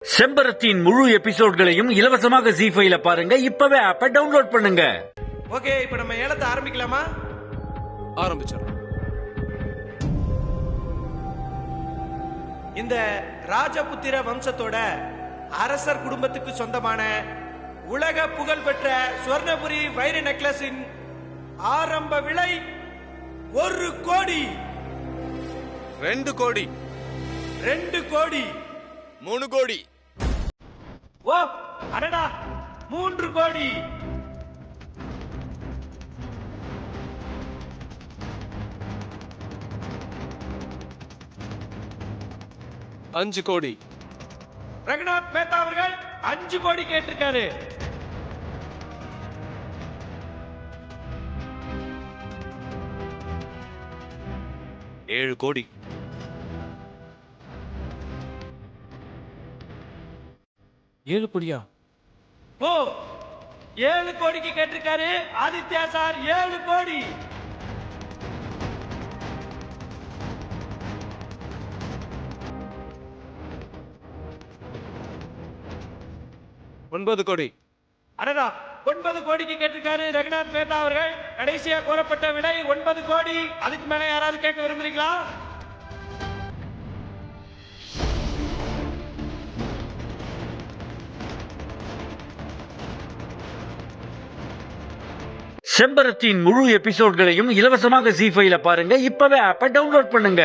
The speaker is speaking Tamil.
செம்பரத்தின் முழு எபிசோட்களையும் இலவசமாக ஜீ5ல பாருங்க. இப்பவே ஆப்பை டவுன்லோட் பண்ணுங்க. ஓகே, இப்போ நம்ம ஏலத்தை ஆரம்பிக்கலாமா? ஆரம்பிச்சிடலாம். இந்த ராஜபுத்திர வம்சத்தோட அரசர் குடும்பத்துக்கு சொந்தமான உலக புகழ்பெற்ற சுவர்ணபுரி வைர நெக்லஸின் ஆரம்ப விலை 1 கோடி. 2 கோடி. 2 கோடி. 3 கோடி. ஓ அடடா, 3 கோடி. 5 கோடி. ரங்கநாத் மேத்தா அவர்கள் 5 கோடி கேட்டிருக்காரு. 7 கோடி. 7 கோடியா? ஓ 7 கோடிக்கு கேட்டிருக்காரு ஆதித்யா சார். 7 கோடி. 9 கோடி. அடடா, 9 கோடிக்கு கேட்டிருக்காரு ரங்கநாத் மேத்தா அவர்கள். கடைசியா கோரப்பட்ட விலை 9 கோடி. அதுக்கு மேல யாராவது கேட்க விரும்புறீங்களா? செம்பரத்தின் முழு எபிசோட்களையும் இலவசமாக ஜீ5ல பாருங்க. இப்பவே ஆப்பை டவுன்லோட் பண்ணுங்க.